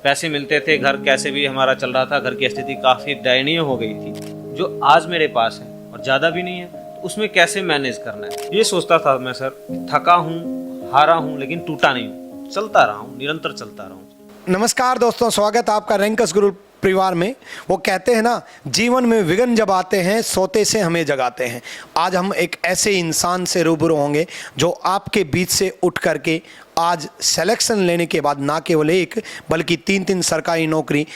पैसे मिलते थे, घर कैसे भी हमारा चल रहा था, घर की स्थिति काफ़ी दयनीय हो गई थी। जो आज मेरे पास है और ज़्यादा भी नहीं है, तो उसमें कैसे मैनेज करना है ये सोचता था मैं सर। थका हूँ, हारा हूँ, लेकिन टूटा नहीं हूँ, चलता रहा हूँ, निरंतर चलता रहा हूँ। नमस्कार दोस्तों, स्वागत है आपका रैंकस गुरु परिवार में। वो कहते हैं ना, जीवन में विघ्न जब आते हैं सोते से हमें जगाते हैं। आज हम एक ऐसे इंसान से रूबरू होंगे जो आपके बीच से उठ करके आज सिलेक्शन लेने के बाद ना केवल एक बल्कि तीन सरकारी नौकरी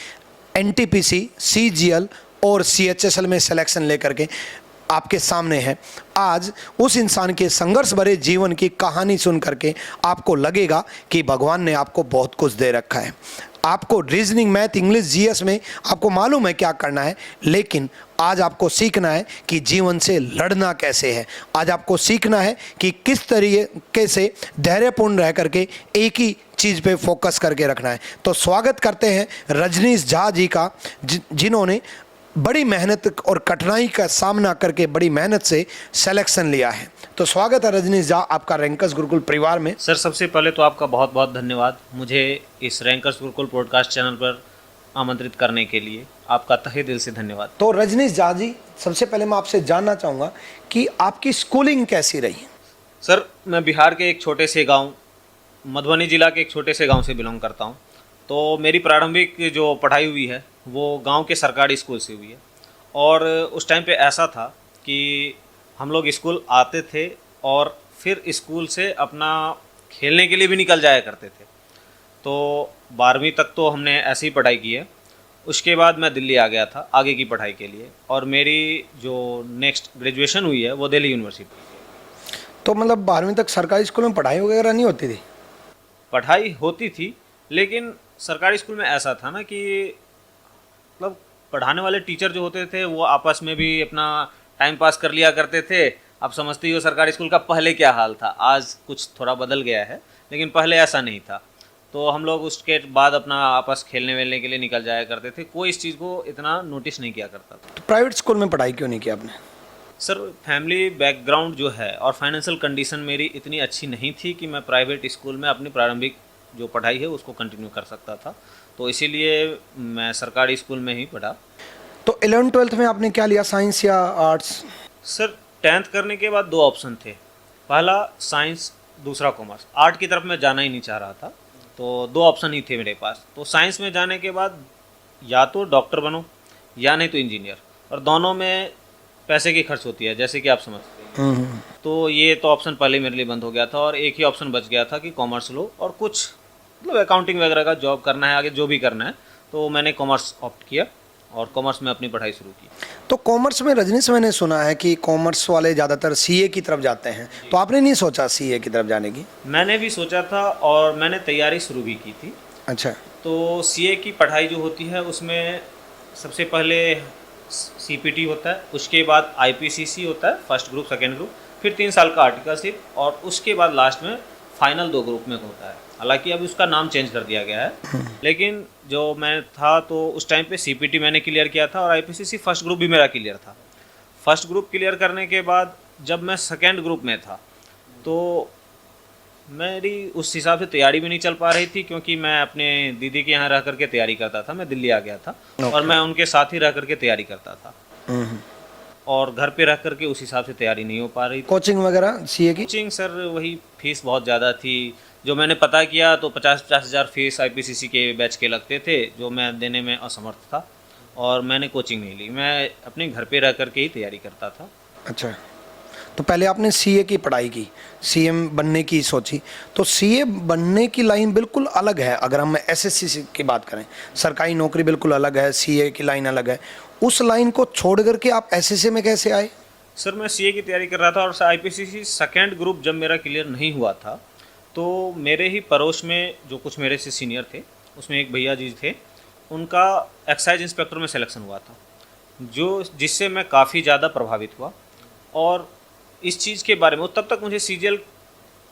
एनटीपीसी, सीजीएल और सीएचएसएल में सिलेक्शन लेकर के आपके सामने है। आज उस इंसान के संघर्ष भरे जीवन की कहानी सुन करके आपको लगेगा कि भगवान ने आपको बहुत कुछ दे रखा है। आपको रीजनिंग, मैथ, इंग्लिश, जीएस में आपको मालूम है क्या करना है, लेकिन आज आपको सीखना है कि जीवन से लड़ना कैसे है। आज आपको सीखना है कि किस तरीके से धैर्यपूर्ण रह करके एक ही चीज़ पे फोकस करके रखना है। तो स्वागत करते हैं रजनीश झा जी का, जिन्होंने बड़ी मेहनत और कठिनाई का सामना करके बड़ी मेहनत से सिलेक्शन लिया है। तो स्वागत है रजनीश झा आपका रैंकस गुरुकुल परिवार में। सर, सबसे पहले तो आपका बहुत बहुत धन्यवाद मुझे इस रैंकस गुरुकुल पॉडकास्ट चैनल पर आमंत्रित करने के लिए। आपका तहे दिल से धन्यवाद। तो रजनीश झा जी, सबसे पहले मैं आपसे जानना चाहूँगा कि आपकी स्कूलिंग कैसी रही? सर, मैं बिहार के एक छोटे से गांव, मधुबनी जिला के एक छोटे से गांव से बिलोंग करता हूं। तो मेरी प्रारंभिक जो पढ़ाई हुई है वो गांव के सरकारी स्कूल से हुई है। और उस टाइम पे ऐसा था कि हम लोग स्कूल आते थे और फिर स्कूल से अपना खेलने के लिए भी निकल जाया करते थे। तो 12वीं तक तो हमने ऐसे ही पढ़ाई की है। उसके बाद मैं दिल्ली आ गया था आगे की पढ़ाई के लिए, और मेरी जो नेक्स्ट ग्रेजुएशन हुई है वो दिल्ली यूनिवर्सिटी। तो मतलब 12वीं तक सरकारी स्कूल में पढ़ाई वगैरह नहीं होती थी? पढ़ाई होती थी, लेकिन सरकारी स्कूल में ऐसा था ना कि मतलब पढ़ाने वाले टीचर जो होते थे वो आपस में भी अपना टाइम पास कर लिया करते थे। आप समझते ही हो सरकारी स्कूल का पहले क्या हाल था। आज कुछ थोड़ा बदल गया है, लेकिन पहले ऐसा नहीं था। तो हम लोग उसके बाद अपना आपस खेलने वेलने के लिए निकल जाया करते थे। कोई इस चीज़ को इतना नोटिस नहीं किया करता था। तो प्राइवेट स्कूल में पढ़ाई क्यों नहीं की आपने? सर, फैमिली बैकग्राउंड जो है और फाइनेंशियल कंडीशन मेरी इतनी अच्छी नहीं थी कि मैं प्राइवेट स्कूल में अपनी प्रारंभिक जो पढ़ाई है उसको कंटिन्यू कर सकता था। तो इसीलिए मैं सरकारी स्कूल में ही पढ़ा। तो 11th-12th में आपने क्या लिया, साइंस या आर्ट्स? सर, 10th करने के बाद दो ऑप्शन थे, पहला साइंस, दूसरा कॉमर्स। आर्ट की तरफ मैं जाना ही नहीं चाह रहा था, तो दो ऑप्शन ही थे मेरे पास। तो साइंस में जाने के बाद या तो डॉक्टर बनो या नहीं तो इंजीनियर, और दोनों में पैसे की खर्च होती है, जैसे कि आप समझते हैं। तो ये तो ऑप्शन पहले मेरे लिए बंद हो गया था, और एक ही ऑप्शन बच गया था कि कॉमर्स लो और कुछ मतलब अकाउंटिंग वगैरह का जॉब करना है, आगे जो भी करना है। तो मैंने कॉमर्स ऑप्ट किया और कॉमर्स में अपनी पढ़ाई शुरू की। तो कॉमर्स में रजनीश, मैंने सुना है कि कॉमर्स वाले ज़्यादातर सीए की तरफ जाते हैं, तो आपने नहीं सोचा सीए की तरफ जाने की? मैंने भी सोचा था और मैंने तैयारी शुरू भी की थी। अच्छा। तो सीए की पढ़ाई जो होती है उसमें सबसे पहले सीपीटी होता है, उसके बाद आईपीसीसी होता है, फर्स्ट ग्रुप सेकेंड ग्रुप, फिर 3 साल का आर्टिकलशिप, और उसके बाद लास्ट में फाइनल 2 ग्रुप में होता है। हालांकि अब उसका नाम चेंज कर दिया गया है, लेकिन जो मैं था तो उस टाइम पे सीपीटी मैंने क्लियर किया था और आईपीसीसी फर्स्ट ग्रुप भी मेरा क्लियर था। फर्स्ट ग्रुप क्लियर करने के बाद जब मैं सेकेंड ग्रुप में था तो मेरी उस हिसाब से तैयारी भी नहीं चल पा रही थी, क्योंकि मैं अपने दीदी के यहाँ रह करके तैयारी करता था। मैं दिल्ली आ गया था और मैं उनके साथ ही रह करके तैयारी करता था, और घर पे रह करके उस हिसाब से तैयारी नहीं हो पा रही। कोचिंग वगैरह सीए की? कोचिंग सर, वही फीस बहुत ज़्यादा थी। जो मैंने पता किया तो 50-50 हज़ार फीस आईपीसीसी के बैच के लगते थे, जो मैं देने में असमर्थ था, और मैंने कोचिंग नहीं ली। मैं अपने घर पे रह करके ही तैयारी करता था। अच्छा, तो पहले आपने सीए की पढ़ाई की, सीएम बनने की सोची। तो सीए बनने की लाइन बिल्कुल अलग है। अगर हम एसएससी की बात करें, सरकारी नौकरी बिल्कुल अलग है, सीए की लाइन अलग है। उस लाइन को छोड़ करके आप एसएससी में कैसे आए? सर, मैं सीए की तैयारी कर रहा था और आईपीसीसी सेकेंड ग्रुप जब मेरा क्लियर नहीं हुआ था तो मेरे ही पड़ोस में जो कुछ मेरे से सीनियर थे, उसमें एक भैया जी थे, उनका एक्साइज इंस्पेक्टर में सिलेक्शन हुआ था, जो जिससे मैं काफ़ी ज़्यादा प्रभावित हुआ। और इस चीज़ के बारे में तब तक मुझे सीजीएल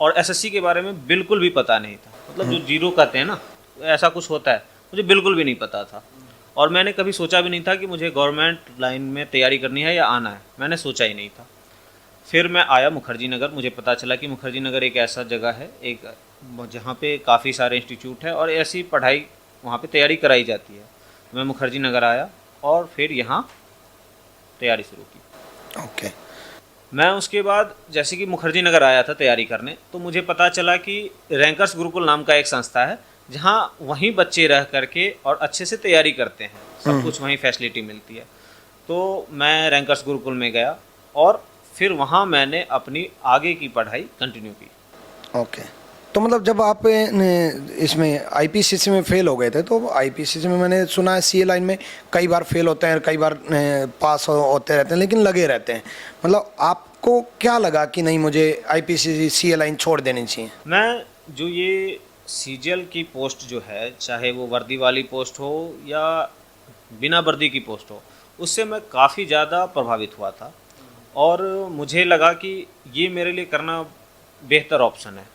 और एसएससी के बारे में बिल्कुल भी पता नहीं था। मतलब जो जीरो कहते हैं ना, ऐसा कुछ होता है, मुझे बिल्कुल भी नहीं पता था। और मैंने कभी सोचा भी नहीं था कि मुझे गवर्नमेंट लाइन में तैयारी करनी है या आना है, मैंने सोचा ही नहीं था। फिर मैं आया मुखर्जी नगर, मुझे पता चला कि मुखर्जी नगर एक ऐसा जगह है, एक जहाँ पे काफ़ी सारे इंस्टीट्यूट है और ऐसी पढ़ाई वहाँ पे तैयारी कराई जाती है। मैं मुखर्जी नगर आया और फिर यहाँ तैयारी शुरू की। ओके। मैं उसके बाद जैसे कि मुखर्जी नगर आया था तैयारी करने, तो मुझे पता चला कि रैंकर्स गुरुकुल नाम का एक संस्था है, जहाँ वहीं बच्चे रह करके और अच्छे से तैयारी करते हैं, सब कुछ वहीं फैसिलिटी मिलती है। तो मैं रैंकर्स गुरुकुल में गया और फिर वहाँ मैंने अपनी आगे की पढ़ाई कंटिन्यू की। ओके। तो मतलब जब आप इसमें आईपीसीसी में फेल हो गए थे, तो आईपीसीसी में मैंने सुना है सीए लाइन में कई बार फेल होते हैं, कई बार पास होते रहते हैं, लेकिन लगे रहते हैं। मतलब आपको क्या लगा कि नहीं, मुझे आईपीसीसी सीए लाइन छोड़ देनी चाहिए? मैं जो ये सीजीएल की पोस्ट जो है, चाहे वो वर्दी वाली पोस्ट हो या बिना वर्दी की पोस्ट हो, उससे मैं काफ़ी ज़्यादा प्रभावित हुआ था और मुझे लगा कि ये मेरे लिए करना बेहतर ऑप्शन है।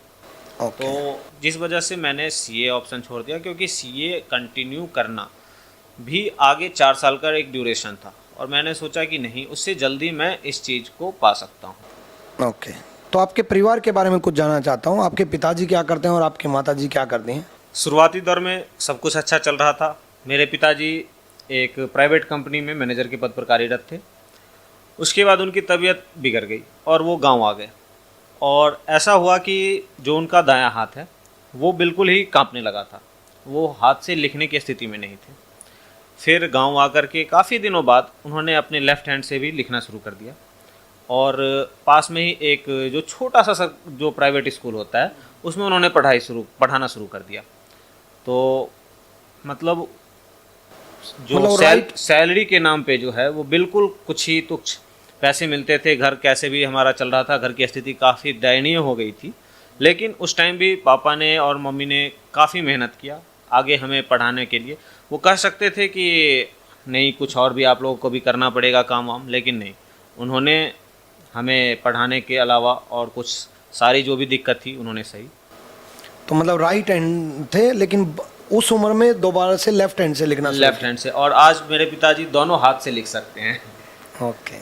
ओके। तो जिस वजह से मैंने सीए ऑप्शन छोड़ दिया, क्योंकि सीए कंटिन्यू करना भी आगे 4 साल का एक ड्यूरेशन था और मैंने सोचा कि नहीं, उससे जल्दी मैं इस चीज़ को पा सकता हूँ। ओके। तो आपके परिवार के बारे में कुछ जानना चाहता हूँ। आपके पिताजी क्या करते हैं और आपकी माताजी क्या करती हैं? शुरुआती दौर में सब कुछ अच्छा चल रहा था। मेरे पिताजी एक प्राइवेट कंपनी में मैनेजर के पद पर कार्यरत थे। उसके बाद उनकी तबीयत बिगड़ गई और वो गांव आ गए और ऐसा हुआ कि जो उनका दायां हाथ है वो बिल्कुल ही कांपने लगा था, वो हाथ से लिखने की स्थिति में नहीं थे। फिर गांव आकर के काफ़ी दिनों बाद उन्होंने अपने लेफ़्ट हैंड से भी लिखना शुरू कर दिया और पास में ही एक जो छोटा सा जो प्राइवेट स्कूल होता है उसमें उन्होंने पढ़ाना शुरू कर दिया। तो मतलब जो राइट। सैलरी के नाम पे जो है वो बिल्कुल कुछ ही तुच्छ पैसे मिलते थे। घर कैसे भी हमारा चल रहा था, घर की स्थिति काफ़ी दयनीय हो गई थी, लेकिन उस टाइम भी पापा ने और मम्मी ने काफ़ी मेहनत किया आगे हमें पढ़ाने के लिए। वो कह सकते थे कि नहीं, कुछ और भी आप लोगों को भी करना पड़ेगा काम वाम, लेकिन नहीं, उन्होंने हमें पढ़ाने के अलावा और कुछ सारी जो भी दिक्कत थी उन्होंने सही। तो मतलब राइट हैंड थे, लेकिन उस उम्र में दोबारा से लेफ्ट हैंड से लिखना शुरू लेफ्ट हैंड से, और आज मेरे पिताजी दोनों हाथ से लिख सकते हैं। किया। ओके।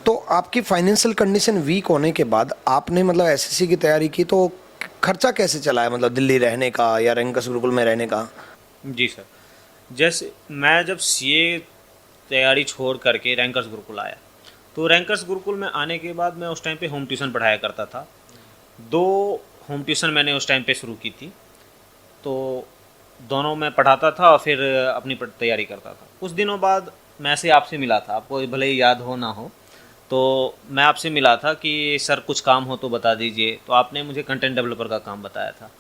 तो आपकी फाइनेंशियल कंडीशन वीक होने के बाद आपने मतलब एसएससी की तैयारी की, तो खर्चा कैसे चला है, मतलब दिल्ली रहने का या रैंकर्स गुरुकुल में रहने का? जी सर, जैसे मैं जब सीए तैयारी छोड़ करके रैंकर्स गुरुकुल आया, तो रैंकर्स गुरुकुल में आने के बाद मैं उस टाइम पे होम ट्यूशन पढ़ाया करता था। 2 होम ट्यूशन मैंने उस टाइम पे शुरू की थी, तो दोनों मैं पढ़ाता था और फिर अपनी तैयारी करता था। कुछ दिनों बाद मैं ऐसे आपसे मिला था, आपको भले ही याद हो ना हो, तो मैं आपसे मिला था कि सर कुछ काम हो तो बता दीजिए। तो आपने मुझे कंटेंट डेवलपर का काम बताया था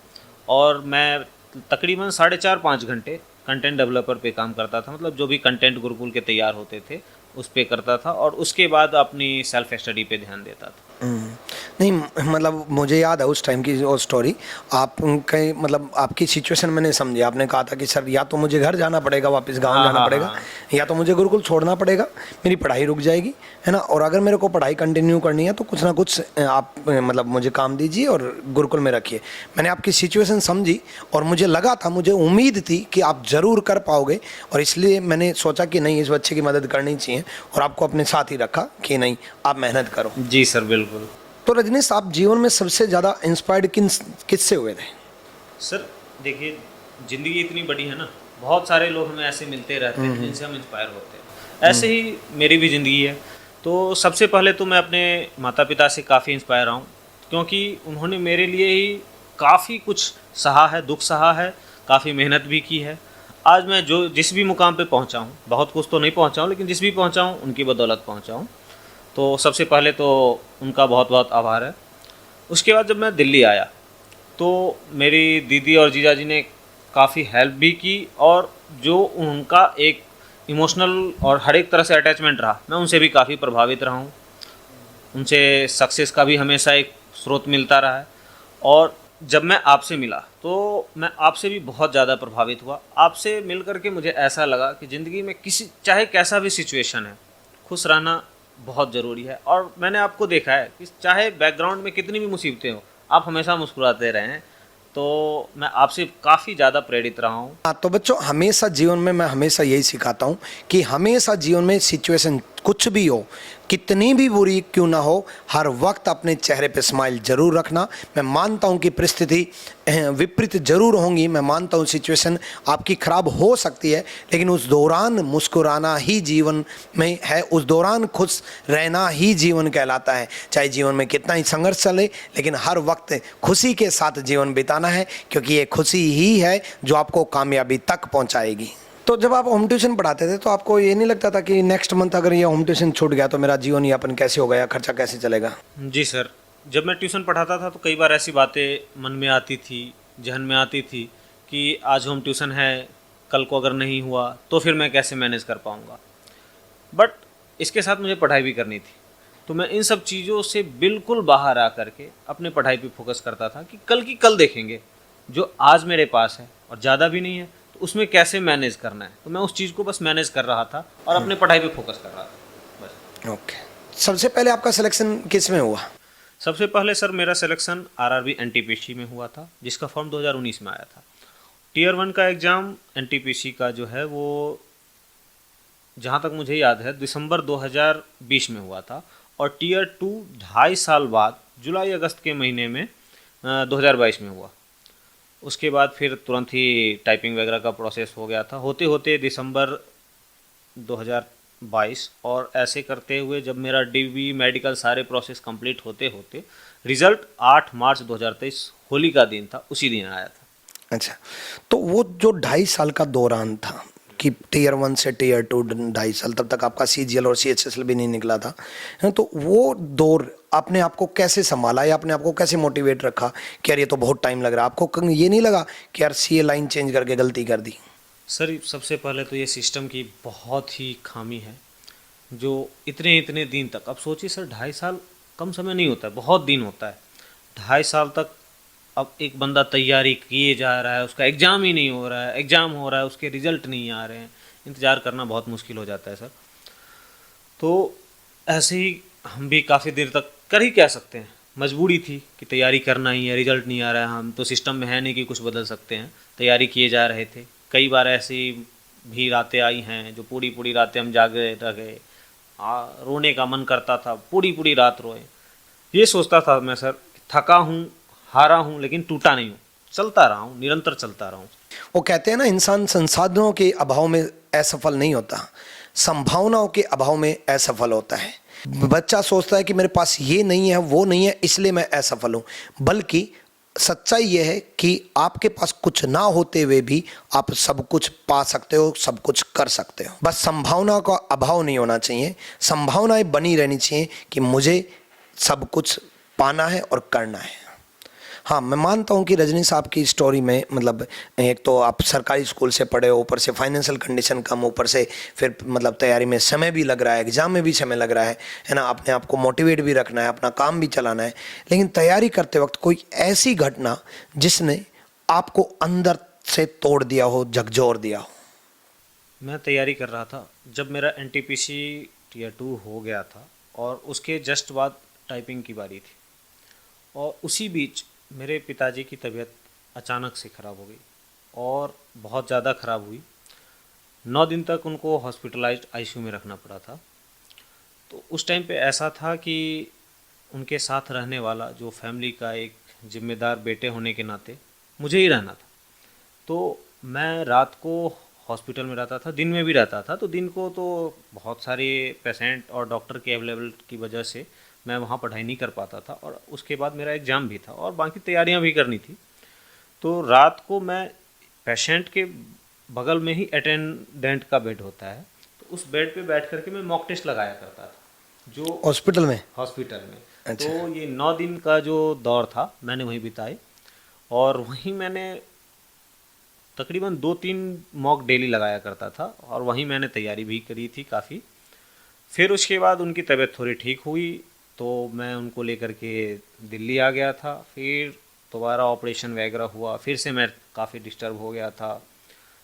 और मैं तकरीबन 4.5-5 घंटे कंटेंट डेवलपर पे काम करता था। मतलब जो भी कंटेंट गुरुकुल के तैयार होते थे उस पे करता था और उसके बाद अपनी सेल्फ स्टडी पे ध्यान देता था। नहीं, मतलब मुझे याद है उस टाइम की वो स्टोरी। आप कहीं मतलब आपकी सिचुएशन मैंने समझी। आपने कहा था कि सर या तो मुझे घर जाना पड़ेगा, वापस गांव हाँ, जाना हाँ, पड़ेगा, हाँ। या तो मुझे गुरुकुल छोड़ना पड़ेगा, मेरी पढ़ाई रुक जाएगी, है ना। और अगर मेरे को पढ़ाई कंटिन्यू करनी है तो कुछ ना कुछ आप मतलब मुझे काम दीजिए और गुरुकुल में रखिए। मैंने आपकी सिचुएशन समझी और मुझे लगा था, मुझे उम्मीद थी कि आप ज़रूर कर पाओगे, और इसलिए मैंने सोचा कि नहीं, इस बच्चे की मदद करनी चाहिए और आपको अपने साथ ही रखा कि नहीं, आप मेहनत करो। जी सर, बिल्कुल। तो रजनीश, आप जीवन में सबसे ज़्यादा इंस्पायर्ड किससे हुए थे? सर देखिए, ज़िंदगी इतनी बड़ी है ना, बहुत सारे लोग हमें ऐसे मिलते रहते हैं जिनसे हम इंस्पायर होते हैं। ऐसे ही मेरी भी ज़िंदगी है। तो सबसे पहले तो मैं अपने माता पिता से काफ़ी इंस्पायर हूँ, क्योंकि उन्होंने मेरे लिए ही काफ़ी कुछ सहा है, दुख सहा है, काफ़ी मेहनत भी की है। आज मैं जिस भी मुकाम पे पहुँचा हूँ, बहुत कुछ तो नहीं पहुँचा हूँ, लेकिन जिस भी पहुँचा हूँ उनकी बदौलत पहुँचा हूँ। तो सबसे पहले तो उनका बहुत बहुत आभार है। उसके बाद जब मैं दिल्ली आया तो मेरी दीदी और जीजा जी ने काफ़ी हेल्प भी की, और जो उनका एक इमोशनल और हर एक तरह से अटैचमेंट रहा, मैं उनसे भी काफ़ी प्रभावित रहा हूँ। उनसे सक्सेस का भी हमेशा एक स्रोत मिलता रहा है। और जब मैं आपसे मिला तो मैं आपसे भी बहुत ज़्यादा प्रभावित हुआ। आपसे मिल करके मुझे ऐसा लगा कि ज़िंदगी में किसी चाहे कैसा भी सिचुएशन है, खुश रहना बहुत ज़रूरी है। और मैंने आपको देखा है कि चाहे बैकग्राउंड में कितनी भी मुसीबतें हो, आप हमेशा मुस्कुराते रहें। तो मैं आपसे काफ़ी ज़्यादा प्रेरित रहा हूँ। हाँ, तो बच्चों, हमेशा जीवन में मैं हमेशा यही सिखाता हूँ कि हमेशा जीवन में सिचुएशन कुछ भी हो, कितनी भी बुरी क्यों ना हो, हर वक्त अपने चेहरे पे स्माइल जरूर रखना। मैं मानता हूँ कि परिस्थिति विपरीत जरूर होंगी, मैं मानता हूँ सिचुएशन आपकी खराब हो सकती है, लेकिन उस दौरान मुस्कुराना ही जीवन में है, उस दौरान खुश रहना ही जीवन कहलाता है। चाहे जीवन में कितना ही संघर्ष चले, लेकिन हर वक्त खुशी के साथ जीवन बिताना है, क्योंकि ये खुशी ही है जो आपको कामयाबी तक पहुंचाएगी। तो जब आप होम ट्यूशन पढ़ाते थे तो आपको ये नहीं लगता था कि नेक्स्ट मंथ अगर ये होम ट्यूशन छूट गया तो मेरा जीवन यापन कैसे होगा या खर्चा कैसे चलेगा? जी सर, जब मैं ट्यूशन पढ़ाता था तो कई बार ऐसी बातें मन में आती थी, जहन में आती थी कि आज होम ट्यूशन है, कल को अगर नहीं हुआ तो फिर मैं कैसे मैनेज कर पाऊँगा। बट इसके साथ मुझे पढ़ाई भी करनी थी, तो मैं इन सब चीज़ों से बिल्कुल बाहर आ करके अपने पढ़ाई पे फोकस करता था कि कल की कल देखेंगे, जो आज मेरे पास है और ज़्यादा भी नहीं है तो उसमें कैसे मैनेज करना है। तो मैं उस चीज़ को बस मैनेज कर रहा था और अपने पढ़ाई पे फोकस कर रहा था बस। ओके, सबसे पहले आपका सिलेक्शन किस में हुआ? सबसे पहले सर मेरा सिलेक्शन आरआरबी एनटीपीसी में हुआ था, जिसका फॉर्म 2019 में आया था। टीयर 1 का एग्ज़ाम एनटीपीसी का जो है वो, जहाँ तक मुझे याद है, दिसंबर 2020 में हुआ था, और टीयर 2 2.5 साल बाद जुलाई अगस्त के महीने में 2022 में हुआ। उसके बाद फिर तुरंत ही टाइपिंग वगैरह का प्रोसेस हो गया था, होते होते दिसंबर 2022, और ऐसे करते हुए जब मेरा डीबी मेडिकल सारे प्रोसेस कंप्लीट होते होते रिज़ल्ट 8 मार्च 2023 होली का दिन था, उसी दिन आया था। अच्छा, तो वो जो 2.5 साल का दौरान था कि टीयर 1 से टीयर 2 2.5 साल, तब तक आपका सीजीएल और सीएचएसएल भी नहीं निकला था, है, तो वो दौर आपने आपको कैसे संभाला या आपने आपको कैसे मोटिवेट रखा कि यार ये तो बहुत टाइम लग रहा है? आपको कहीं ये नहीं लगा कि यार सीए लाइन चेंज करके गलती कर दी? सर सबसे पहले तो ये सिस्टम की बहुत ही खामी है, जो इतने इतने दिन तक, अब सोचिए सर 2.5 साल कम समय नहीं होता है, बहुत दिन होता है। 2.5 साल तक अब एक बंदा तैयारी किए जा रहा है, उसका एग्ज़ाम ही नहीं हो रहा है, एग्ज़ाम हो रहा है उसके रिज़ल्ट नहीं आ रहे हैं, इंतज़ार करना बहुत मुश्किल हो जाता है सर। तो ऐसे ही हम भी काफ़ी देर तक कर ही क्या सकते हैं, मजबूरी थी कि तैयारी करना ही है, रिज़ल्ट नहीं आ रहा है, हम तो सिस्टम में है नहीं कि कुछ बदल सकते हैं। तैयारी किए जा रहे थे, कई बार ऐसी भी रातें आई हैं जो पूरी पूरी रातें हम जागे रहे, रोने का मन करता था, पूरी पूरी रात रोए। ये सोचता था मैं सर, थका हूँ, हारा हूँ, लेकिन टूटा नहीं हूँ, चलता रहा हूँ, निरंतर चलता रहा हूँ। वो कहते हैं ना, इंसान संसाधनों के अभाव में असफल नहीं होता, संभावनाओं के अभाव में असफल होता है। बच्चा सोचता है कि मेरे पास ये नहीं है, वो नहीं है, इसलिए मैं असफल हूँ, बल्कि सच्चाई यह है कि आपके पास कुछ ना होते हुए भी आप सब कुछ पा सकते हो, सब कुछ कर सकते हो। बस संभावना का अभाव नहीं होना चाहिए, संभावनाएं बनी रहनी चाहिए कि मुझे सब कुछ पाना है और करना है। हाँ, मैं मानता हूँ कि रजनी साहब की स्टोरी में, मतलब एक तो आप सरकारी स्कूल से पढ़े हो, ऊपर से फाइनेंशियल कंडीशन कम, ऊपर से फिर मतलब तैयारी में समय भी लग रहा है, एग्जाम में भी समय लग रहा है ना, अपने आप को मोटिवेट भी रखना है, अपना काम भी चलाना है, लेकिन तैयारी करते वक्त कोई ऐसी घटना जिसने आपको अंदर से तोड़ दिया हो, झकझोर दिया हो? मैं तैयारी कर रहा था जब मेरा एनटीपीसी टीयर 2 हो गया था, और उसके जस्ट बाद टाइपिंग की बारी थी, और उसी बीच मेरे पिताजी की तबीयत अचानक से ख़राब हो गई, और बहुत ज़्यादा ख़राब हुई। 9 दिन तक उनको हॉस्पिटलाइज्ड आईसीयू में रखना पड़ा था। तो उस टाइम पे ऐसा था कि उनके साथ रहने वाला, जो फैमिली का एक जिम्मेदार बेटे होने के नाते मुझे ही रहना था। तो मैं रात को हॉस्पिटल में रहता था, दिन में भी रहता था। तो दिन को तो बहुत सारे पेशेंट और डॉक्टर के अवेलेबल की वजह से मैं वहाँ पढ़ाई नहीं कर पाता था, और उसके बाद मेरा एग्ज़ाम भी था और बाकी तैयारियाँ भी करनी थी। तो रात को मैं पेशेंट के बगल में ही अटेंडेंट का बेड होता है, तो उस बेड पे बैठ करके मैं मॉक टेस्ट लगाया करता था, जो हॉस्पिटल में? हॉस्पिटल में। अच्छा। तो ये 9 दिन का जो दौर था मैंने वहीं बिताए, और वहीं मैंने तकरीबन 2-3 मॉक डेली लगाया करता था, और वहीं मैंने तैयारी भी करी थी काफ़ी। फिर उसके बाद उनकी तबीयत थोड़ी ठीक हुई, तो मैं उनको लेकर के दिल्ली आ गया था। फिर दोबारा ऑपरेशन वगैरह हुआ, फिर से मैं काफ़ी डिस्टर्ब हो गया था,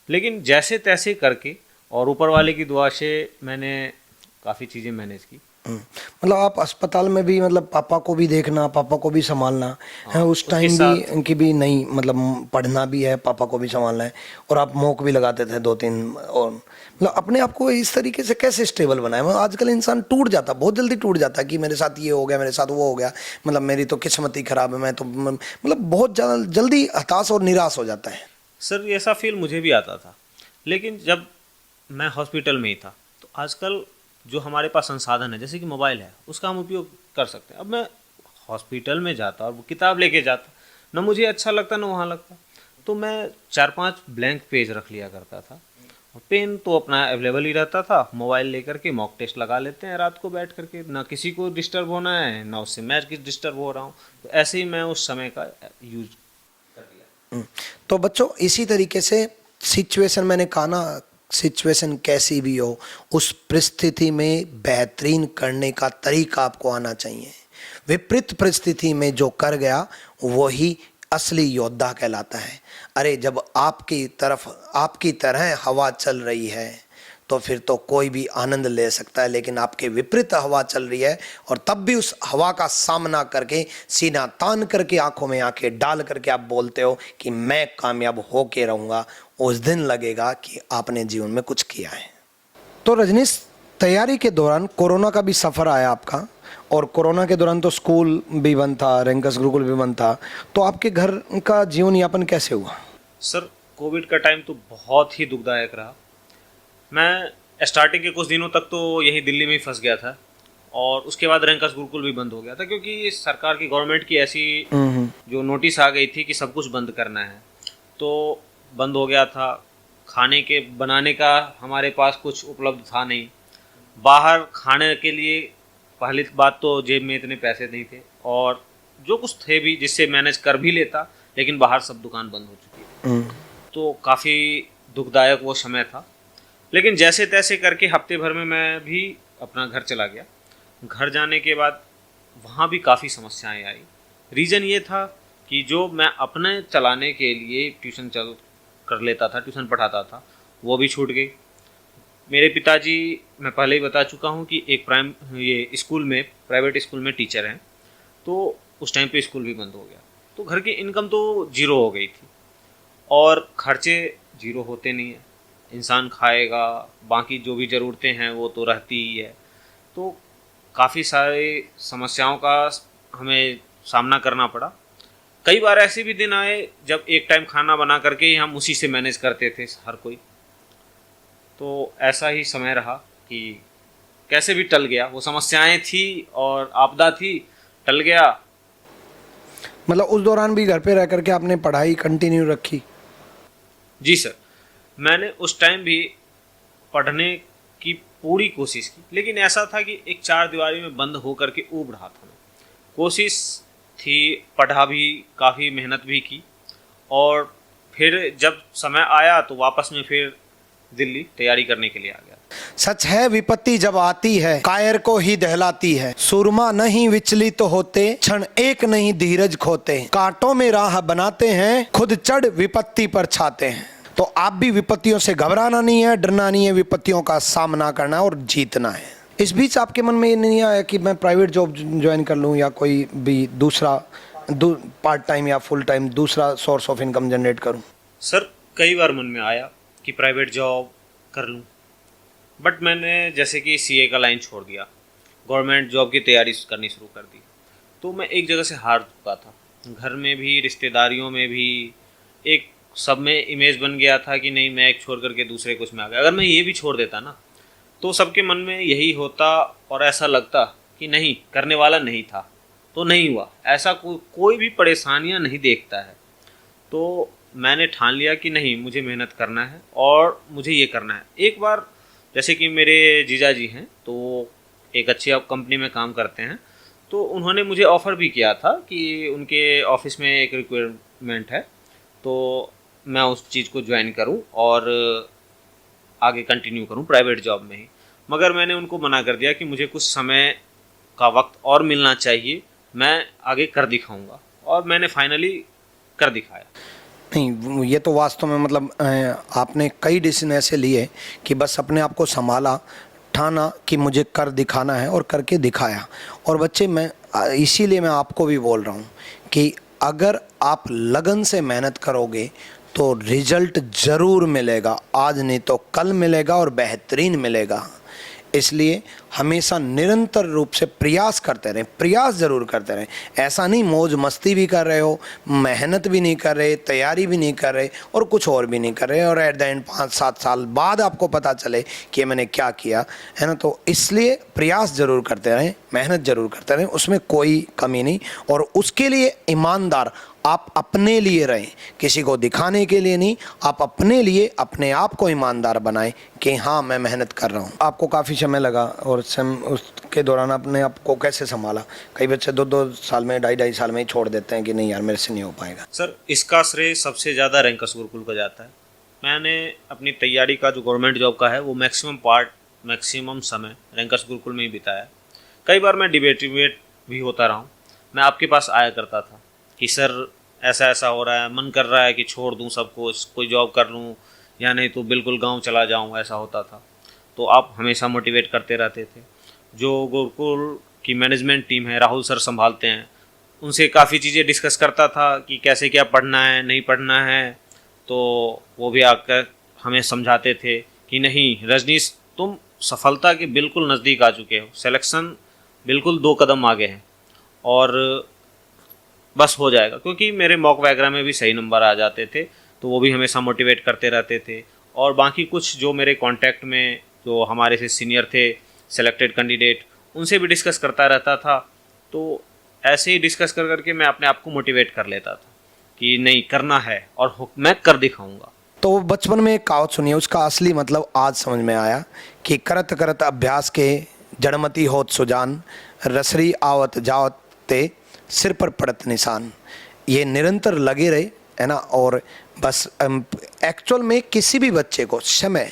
लेकिन जैसे तैसे करके और ऊपर वाले की दुआ से मैंने काफ़ी चीज़ें मैनेज की। मतलब आप अस्पताल में भी मतलब पापा को भी देखना, पापा को भी संभालना है, उस उसके टाइम साथ भी उनकी भी नहीं, मतलब पढ़ना भी है, पापा को भी संभालना है, और आप मॉक भी लगाते थे 2-3, और मतलब अपने आप को इस तरीके से कैसे स्टेबल बनाए? मतलब आजकल इंसान टूट जाता, बहुत जल्दी टूट जाता है कि मेरे साथ ये हो गया, मेरे साथ वो हो गया, मतलब मेरी तो किस्मत ही खराब है, मैं तो मतलब बहुत ज़्यादा जल्दी हताश और निराश हो जाता है। सर ऐसा फील मुझे भी आता था, लेकिन जब मैं हॉस्पिटल में ही था तो आजकल जो हमारे पास संसाधन है जैसे कि मोबाइल है उसका हम उपयोग कर सकते हैं। अब मैं हॉस्पिटल में जाता और वो किताब लेके जाता, ना मुझे अच्छा लगता ना वहाँ लगता, तो मैं 4-5 ब्लैंक पेज रख लिया करता था, और पेन तो अपना अवेलेबल ही रहता था। मोबाइल लेकर के मॉक टेस्ट लगा लेते हैं रात को बैठ करके, ना किसी को डिस्टर्ब होना है ना उससे मैं किस डिस्टर्ब हो रहा हूँ, तो ऐसे ही मैं उस समय का यूज कर लिया। तो बच्चों इसी तरीके से सिचुएशन, मैंने कहा ना, सिचुएशन कैसी भी हो, उस परिस्थिति में बेहतरीन करने का तरीका आपको आना चाहिए। विपरीत परिस्थिति में जो कर गया वही असली योद्धा कहलाता है। अरे जब आपकी तरफ आपकी तरह हवा चल रही है तो फिर तो कोई भी आनंद ले सकता है, लेकिन आपके विपरीत हवा चल रही है और तब भी उस हवा का सामना करके, सीना तान करके, आंखों में आंखें डाल करके आप बोलते हो कि मैं कामयाब होके रहूँगा, उस दिन लगेगा कि आपने जीवन में कुछ किया है। तो रजनीश, तैयारी के दौरान कोरोना का भी सफ़र आया आपका, और कोरोना के दौरान तो स्कूल भी बंद था, रैंकस गुरुकुल भी बंद था, तो आपके घर का जीवन यापन कैसे हुआ? सर कोविड का टाइम तो बहुत ही दुखदायक रहा। मैं स्टार्टिंग के कुछ दिनों तक तो यही दिल्ली में ही फंस गया था, और उसके बाद रैंकस गुरुकुल भी बंद हो गया था, क्योंकि सरकार की, गवर्नमेंट की ऐसी जो नोटिस आ गई थी कि सब कुछ बंद करना है, तो बंद हो गया था। खाने के बनाने का हमारे पास कुछ उपलब्ध था नहीं। बाहर खाने के लिए पहली बात तो जेब में इतने पैसे नहीं थे, और जो कुछ थे भी जिससे मैनेज कर भी लेता, लेकिन बाहर सब दुकान बंद हो चुकी थी। तो काफ़ी दुखदायक वो समय था, लेकिन जैसे तैसे करके हफ्ते भर में मैं भी अपना घर चला गया। घर जाने के बाद वहाँ भी काफ़ी समस्याएं आई। रीज़न ये था कि जो मैं अपने चलाने के लिए ट्यूशन चल कर लेता था, ट्यूशन पढ़ाता था, वो भी छूट गई। मेरे पिताजी, मैं पहले ही बता चुका हूँ कि एक ये स्कूल में, प्राइवेट स्कूल में टीचर हैं, तो उस टाइम पे स्कूल भी बंद हो गया, तो घर की इनकम तो जीरो हो गई थी, और खर्चे जीरो होते नहीं हैं। इंसान खाएगा, बाकी जो भी ज़रूरतें हैं वो तो रहती ही है। तो काफ़ी सारी समस्याओं का हमें सामना करना पड़ा। कई बार ऐसे भी दिन आए जब एक टाइम खाना बना करके ही हम उसी से मैनेज करते थे हर कोई। तो ऐसा ही समय रहा कि कैसे भी टल गया, वो समस्याएं थी और आपदा थी, टल गया। मतलब उस दौरान भी घर पे रह करके आपने पढ़ाई कंटिन्यू रखी? जी सर, मैंने उस टाइम भी पढ़ने की पूरी कोशिश की, लेकिन ऐसा था कि एक चार दीवारी में बंद होकर के ऊब रहा था मैं। कोशिश थी, पढ़ा भी, काफ़ी मेहनत भी की, और फिर जब समय आया तो वापस में फिर दिल्ली तैयारी करने के लिए आ गया। सच है, विपत्ति जब आती है कायर को ही दहलाती है, सुरमा नहीं विचलित तो होते, क्षण एक नहीं धीरज खोते, कांटों में राह बनाते हैं, खुद चढ़ विपत्ति पर छाते हैं। तो आप भी विपत्तियों से घबराना नहीं है, डरना नहीं है, विपत्तियों का सामना करना और जीतना है। इस बीच आपके मन में ये नहीं आया कि मैं प्राइवेट जॉब ज्वाइन कर लूँ, या कोई भी दूसरा पार्ट टाइम या फुल टाइम दूसरा सोर्स ऑफ इनकम जनरेट करूँ? सर कई बार मन में आया कि प्राइवेट जॉब कर लूँ, बट मैंने जैसे कि सीए का लाइन छोड़ दिया, गवर्नमेंट जॉब की तैयारी करनी शुरू कर दी। तो मैं एक जगह से हार चुका था, घर में भी, रिश्तेदारियों में भी, एक सब में इमेज बन गया था कि नहीं, मैं एक छोड़ करके दूसरे कुछ में आ गया। अगर मैं ये भी छोड़ देता ना, तो सबके मन में यही होता और ऐसा लगता कि नहीं, करने वाला नहीं था तो नहीं हुआ। ऐसा कोई भी परेशानियां नहीं देखता है। तो मैंने ठान लिया कि नहीं, मुझे मेहनत करना है और मुझे ये करना है। एक बार जैसे कि मेरे जीजा जी हैं, तो एक अच्छी कंपनी में काम करते हैं, तो उन्होंने मुझे ऑफ़र भी किया था कि उनके ऑफिस में एक रिक्वायरमेंट है, तो मैं उस चीज़ को ज्वाइन करूं और आगे कंटिन्यू करूं प्राइवेट जॉब में ही। मगर मैंने उनको मना कर दिया कि मुझे कुछ समय का वक्त और मिलना चाहिए, मैं आगे कर दिखाऊंगा, और मैंने फाइनली कर दिखाया। नहीं, ये तो वास्तव में मतलब आपने कई डिसीजन ऐसे लिए कि बस अपने आप को संभाला, ठाना कि मुझे कर दिखाना है और करके दिखाया। और बच्चे, मैं इसीलिए मैं आपको भी बोल रहा हूँ कि अगर आप लगन से मेहनत करोगे तो रिजल्ट ज़रूर मिलेगा, आज नहीं तो कल मिलेगा और बेहतरीन मिलेगा। इसलिए हमेशा निरंतर रूप से प्रयास करते रहें, प्रयास ज़रूर करते रहें। ऐसा नहीं मौज मस्ती भी कर रहे हो, मेहनत भी नहीं कर रहे, तैयारी भी नहीं कर रहे और कुछ और भी नहीं कर रहे, और एट द एंड 5-7 साल बाद आपको पता चले कि मैंने क्या किया है ना। तो इसलिए प्रयास ज़रूर करते रहें, मेहनत ज़रूर करते रहें, उसमें कोई कमी नहीं। और उसके लिए ईमानदार आप अपने लिए रहें, किसी को दिखाने के लिए नहीं। आप अपने लिए अपने आप को ईमानदार बनाएं कि हाँ, मैं मेहनत कर रहा हूँ। आपको काफ़ी समय लगा और उसके दौरान अपने आप को कैसे संभाला? कई बच्चे 2-2 साल में, 2.5 साल में ही छोड़ देते हैं कि नहीं यार, मेरे से नहीं हो पाएगा। सर, इसका श्रेय सबसे ज़्यादा रैंकर्स गुरुकुल को जाता है। मैंने अपनी तैयारी का जो गवर्नमेंट जॉब का है वो मैक्सिमम समय रैंकर्स गुरुकुल में ही बिताया। कई बार मैं डिबेट भी होता रहा हूँ। मैं आपके पास आया करता था कि सर ऐसा ऐसा हो रहा है, मन कर रहा है कि छोड़ दूं सब कुछ, कोई जॉब कर लूं, या नहीं तो बिल्कुल गांव चला जाऊं, ऐसा होता था। तो आप हमेशा मोटिवेट करते रहते थे। जो गुरुकुल की मैनेजमेंट टीम है, राहुल सर संभालते हैं, उनसे काफ़ी चीज़ें डिस्कस करता था कि कैसे क्या पढ़ना है, नहीं पढ़ना है। तो वो भी आकर हमें समझाते थे कि नहीं रजनीश, तुम सफलता के बिल्कुल नज़दीक आ चुके हो, सिलेक्शन बिल्कुल 2 कदम आगे हैं और बस हो जाएगा। क्योंकि मेरे मॉक वगैरह में भी सही नंबर आ जाते थे, तो वो भी हमेशा मोटिवेट करते रहते थे। और बाकी कुछ जो मेरे कांटेक्ट में जो हमारे से सीनियर थे, सेलेक्टेड कैंडिडेट, उनसे भी डिस्कस करता रहता था। तो ऐसे ही डिस्कस कर करके मैं अपने आप को मोटिवेट कर लेता था कि नहीं, करना है और मैं कर दिखाऊंगा। तो बचपन में एक कहावत सुनी है, उसका असली मतलब आज समझ में आया कि करत करत अभ्यास के जड़मती होत सुजान, रसरी आवत जावत ते सिर पर पड़त निशान। ये निरंतर लगे रहे, है ना। और बस एक्चुअल में किसी भी बच्चे को समय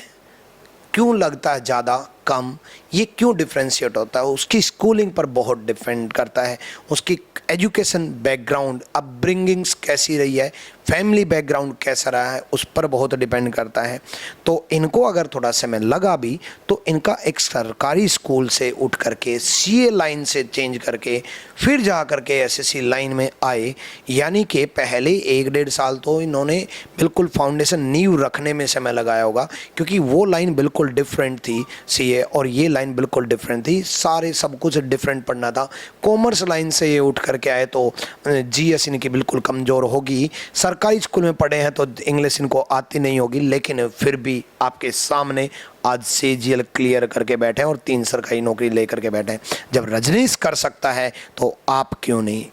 क्यों लगता है ज़्यादा कम, ये क्यों डिफ्रेंशिएट होता है, उसकी स्कूलिंग पर बहुत डिपेंड करता है। उसकी एजुकेशन बैकग्राउंड, अपब्रिंगिंग्स कैसी रही है, फैमिली बैकग्राउंड कैसा रहा है, उस पर बहुत डिपेंड करता है। तो इनको अगर थोड़ा समय लगा भी तो इनका एक सरकारी स्कूल से उठ करके सीए लाइन से चेंज करके फिर जा करके एसएससी लाइन में आए, यानी कि पहले 1-1.5 साल तो इन्होंने बिल्कुल फाउंडेशन नींव रखने में समय लगाया होगा, क्योंकि वो लाइन बिल्कुल डिफरेंट थी सीए और ये लाइन बिल्कुल डिफरेंट थी। सारे सब कुछ डिफरेंट पढ़ना था। कॉमर्स लाइन से ये उठ करके आए तो जीएस इनकी बिल्कुल कमज़ोर होगी। सरकारी स्कूल में पढ़े हैं तो इंग्लिश इनको आती नहीं होगी, लेकिन फिर भी आपके सामने आज CGL क्लियर करके बैठे हैं और 3 सरकारी नौकरी लेकर के बैठे हैं। जब रजनीश कर सकता है तो आप क्यों नहीं।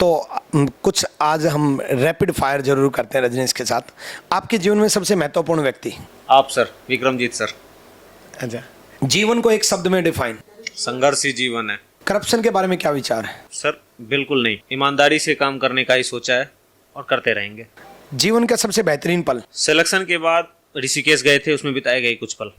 तो कुछ आज हम रैपिड फायर जरूर करते हैं रजनीश के साथ। आपके जीवन में सबसे महत्वपूर्ण व्यक्ति? आप सर, विक्रमजीत सर। अच्छा, जीवन को एक शब्द में डिफाइन? संघर्ष ही जीवन है। करप्शन के बारे में क्या विचार है? सर बिल्कुल नहीं, ईमानदारी से काम करने का ही सोचा है और करते रहेंगे। जीवन का सबसे बेहतरीन पल? सिलेक्शन के बाद ऋषिकेश गए थे, उसमें बिताए गए कुछ पल।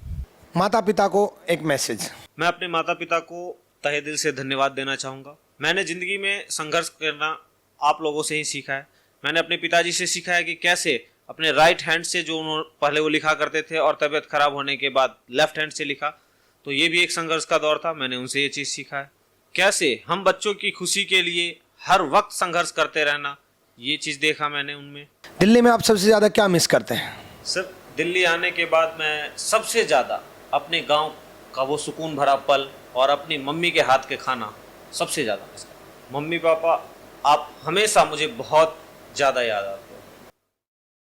माता पिता को एक मैसेज? मैं अपने माता पिता को तहे दिल से धन्यवाद देना चाहूँगा। मैंने ज़िंदगी में संघर्ष करना आप लोगों से ही सीखा है। मैंने अपने पिताजी से सीखा है कि कैसे अपने राइट हैंड से जो उन्होंने पहले वो लिखा करते थे और तबीयत खराब होने के बाद लेफ्ट हैंड से लिखा, तो ये भी एक संघर्ष का दौर था। मैंने उनसे ये चीज़ सीखा है। कैसे हम बच्चों की खुशी के लिए हर वक्त संघर्ष करते रहना, ये चीज़ देखा मैंने उनमें। दिल्ली में आप सबसे ज़्यादा क्या मिस करते हैं? सर, दिल्ली आने के बाद मैं सबसे ज़्यादा अपने गांव का वो सुकून भरा पल और अपनी मम्मी के हाथ के खाना सबसे ज़्यादा मिस करता हूं। मम्मी पापा, आप हमेशा मुझे बहुत ज़्यादा याद आते हैं।